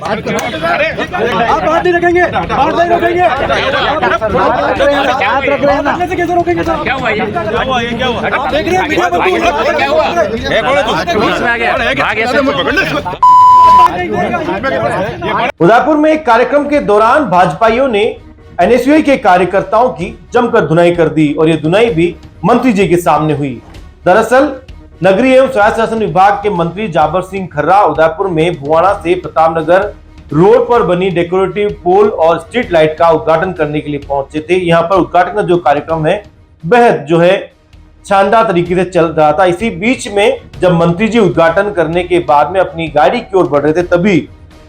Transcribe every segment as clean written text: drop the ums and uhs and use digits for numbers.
आप बात नहीं रखेंगे, बात नहीं रोकेंगे, हाथ रख रहे हैं ना, कैसे रोकेंगे सर? क्या हुआ ये? क्या हुआ? आप देख रहे हैं मीडिया पर क्या हुआ? उदयपुर में एक कार्यक्रम के दौरान भाजपाइयों ने एनएसयूआई के कार्यकर्ताओं की जमकर धुनाई कर दी और ये धुनाई भी मंत्री जी के सामने हुई। दरअसल नगरीय एवं स्वायत्त शासन विभाग के मंत्री जाबर सिंह खर्रा उदयपुर में भुवाणा से प्रतापनगर रोड पर बनी डेकोरेटिव पोल और स्ट्रीट लाइट का उद्घाटन करने के लिए पहुंचे थे। यहाँ पर उद्घाटन का जो कार्यक्रम है बेहद जो है शानदार तरीके से चल रहा था। इसी बीच में जब मंत्री जी उद्घाटन करने के बाद में अपनी गाड़ी की ओर बढ़ रहे थे, तभी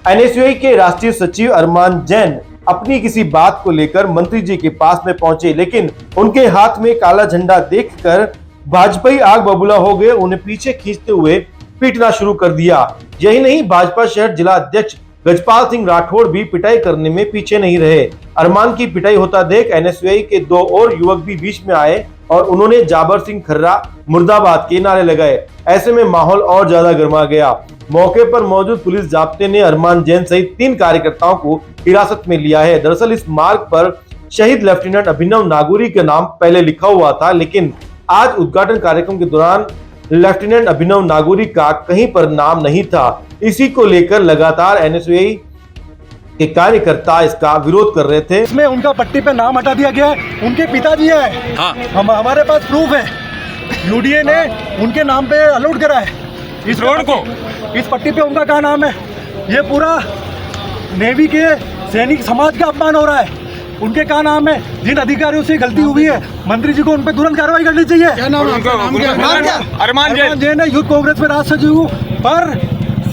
एनएसयूआई के राष्ट्रीय सचिव अरमान जैन अपनी किसी बात को लेकर मंत्री जी के पास में पहुंचे, लेकिन उनके हाथ में काला झंडा देखकर भाजपाई आग बबूला हो गए। उन्हें पीछे खींचते हुए पीटना शुरू कर दिया। यही नहीं, भाजपा शहर जिला अध्यक्ष गजपाल सिंह राठौड़ भी पिटाई करने में पीछे नहीं रहे। अरमान की पिटाई होता देख एनएसयूआई के दो और युवक भी बीच में आए और उन्होंने जाबर सिंह खर्रा मुर्दाबाद के नारे लगाए। ऐसे में माहौल और ज्यादा गर्मा गया। मौके पर मौजूद पुलिस जाब्ते ने अरमान जैन सहित 3 कार्यकर्ताओं को हिरासत में लिया है। दरअसल इस मार्ग पर शहीद लेफ्टिनेंट अभिनव नागौरी का नाम पहले लिखा हुआ था, लेकिन आज उद्घाटन कार्यक्रम के दौरान लेफ्टिनेंट अभिनव नागौरी का कहीं पर नाम नहीं था। इसी को लेकर लगातार एनएसयूआई के कार्यकर्ता इसका विरोध कर रहे थे। इसमें उनका पट्टी पे नाम हटा दिया गया है, उनके पिताजी है। हाँ। हमारे पास प्रूफ है, यूडीए ने उनके नाम पे अलॉट करा है इस रोड को। इस पट्टी पे उनका क्या नाम है? ये पूरा नेवी के सैनिक समाज का अपमान हो रहा है। उनके क्या नाम है? जिन अधिकारियों से गलती हुई है, मंत्री जी को उन पर तुरंत कार्रवाई करनी चाहिए। क्या नाम है? अरमान जैन है, यूथ कांग्रेस में राष्ट्र सचिव, पर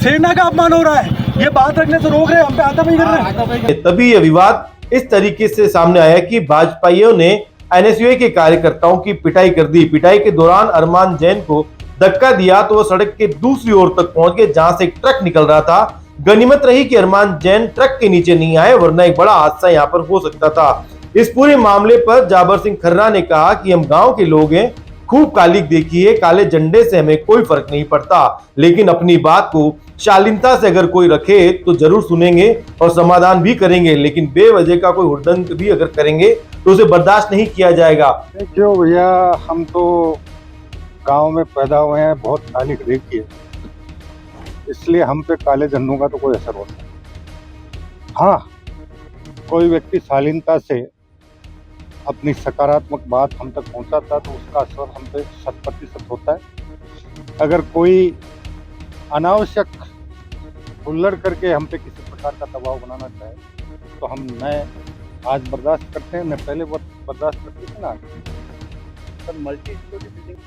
सेना का अपमान हो रहा है। ये बात रखने से रोक रहे हैं, हम पे हाथापाई कर रहे हैं। तभी यह विवाद इस तरीके से सामने आया कि भाजपाइयों ने एनएसयूआई के कार्यकर्ताओं की पिटाई कर दी। पिटाई के दौरान अरमान जैन को धक्का दिया तो वो सड़क के दूसरी ओर तक पहुंच गए, जहां से एक ट्रक निकल रहा था। गनीमत रही कि अरमान जैन ट्रक के नीचे नहीं आए, वरना एक बड़ा हादसा यहाँ पर हो सकता था। इस पूरे मामले पर जाबर सिंह खर्रा ने कहा कि हम गांव के लोग हैं, खूब कालिक देखी है, काले झंडे से हमें कोई फर्क नहीं पड़ता, लेकिन अपनी बात को शालीनता से अगर कोई रखे तो जरूर सुनेंगे और समाधान भी करेंगे, लेकिन बेवजह का कोई हुड़दंग भी अगर करेंगे तो उसे बर्दाश्त नहीं किया जाएगा। क्यों भैया, हम तो गांव में पैदा हुए हैं, बहुत कालिक देखी है, इसलिए हम पे काले झंडों का तो कोई असर होता है। हाँ, कोई व्यक्ति शालीनता से अपनी सकारात्मक बात हम तक पहुंचाता है तो उसका असर हम पे 100% होता है। अगर कोई अनावश्यक हुल्लड़ करके हम पे किसी प्रकार का दबाव बनाना चाहे तो हम न आज बर्दाश्त करते हैं, न पहले बर्दाश्त करते थे ना।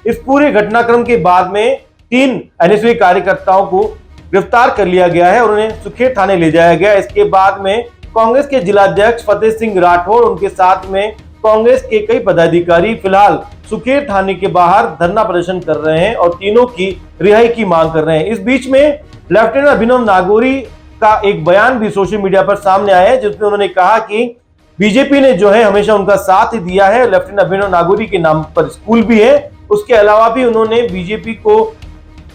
इस पूरे घटनाक्रम के बाद में 3 एनएसयूआई कार्यकर्ताओं को गिरफ्तार कर लिया गया है और उन्हें सुखेर थाने ले जाया गया। इसके बाद में कांग्रेस के जिलाध्यक्ष फतेह सिंह राठौड़, उनके साथ में कांग्रेस के कई पदाधिकारी फिलहाल सुखेर थाने के बाहर धरना प्रदर्शन कर रहे हैं और तीनों की रिहाई की मांग कर रहे हैं। इस बीच में लेफ्टिनेंट अभिनव नागौरी का एक बयान भी सोशल मीडिया पर सामने आया है, जिसमें उन्होंने कहा कि बीजेपी ने जो है हमेशा उनका साथ ही दिया है। लेफ्टिनेंट अभिनव नागौरी के नाम पर स्कूल भी है। उसके अलावा भी उन्होंने बीजेपी को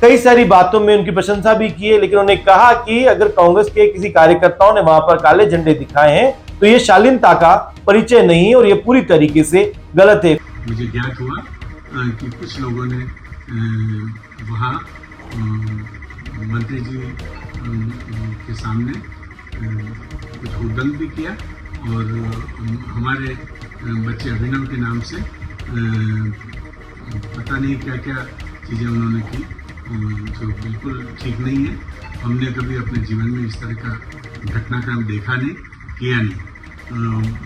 कई सारी बातों में उनकी प्रशंसा भी की है, लेकिन उन्होंने कहा कि अगर कांग्रेस के किसी कार्यकर्ताओं ने वहां पर काले झंडे दिखाए हैं तो ये शालीनता का परिचय नहीं है और ये पूरी तरीके से गलत है। मुझे ज्ञात हुआ कि कुछ लोगों ने वहाँ मंत्री जी के सामने कुछ हुड़दंग भी किया और हमारे बच्चे अभिनव के नाम से पता नहीं क्या क्या चीज़ें उन्होंने की जो बिल्कुल ठीक नहीं है। हमने कभी अपने जीवन में इस तरह का घटनाक्रम देखा नहीं, किया नहीं।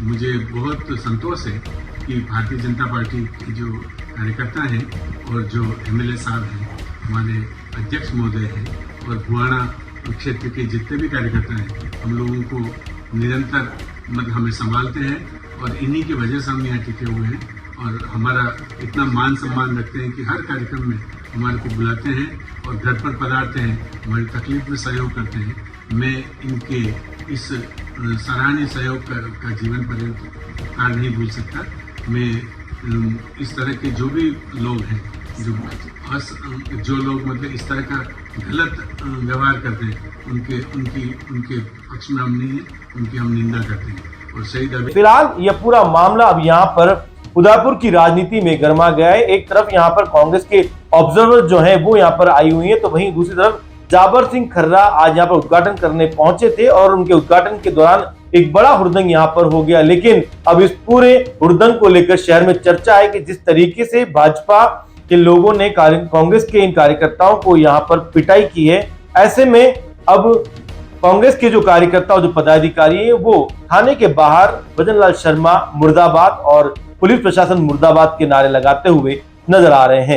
मुझे बहुत संतोष है कि भारतीय जनता पार्टी के जो कार्यकर्ता हैं और जो एमएलए साहब हैं, हमारे अध्यक्ष महोदय हैं और भुवाणा क्षेत्र के जितने भी कार्यकर्ता हैं, हम लोगों को निरंतर हमें संभालते हैं और इन्हीं की वजह से हम यहाँ टिके हुए हैं और हमारा इतना मान सम्मान रखते हैं कि हर कार्यक्रम में हमारे को बुलाते हैं और घर पर पधारते हैं, हमारी तकलीफ में सहयोग करते हैं। मैं इनके इस सराहनीय सहयोग का जीवन पर्यंत काल नहीं भूल सकता। मैं इस तरह के जो भी लोग हैं, जो लोग मतलब इस तरह का गलत व्यवहार करते हैं उनके उनकी उनके पक्ष में हम नहीं है, उनकी हम निंदा करते हैं। और शहीद अभी फिलहाल यह पूरा मामला अब यहाँ पर उदयपुर की राजनीति में गर्मा गया है। एक तरफ यहाँ पर कांग्रेस के ऑब्जर्वर जो हैं वो यहाँ पर आई हुई हैं, तो वहीं दूसरी तरफ जाबर सिंह खर्रा आज यहाँ पर उद्घाटन करने पहुंचे थे और उनके उद्घाटन के दौरान एक बड़ा हुड़दंग यहाँ पर हो गया। लेकिन अब इस पूरे हुड़दंग को लेकर शहर में चर्चा है कि जिस तरीके से भाजपा के लोगों ने कांग्रेस के इन कार्यकर्ताओं को यहाँ पर पिटाई की है, ऐसे में अब कांग्रेस के जो कार्यकर्ता और जो पदाधिकारी है वो थाने के बाहर भजनलाल शर्मा मुर्दाबाद और पुलिस प्रशासन मुर्दाबाद के नारे लगाते हुए नजर आ रहे हैं।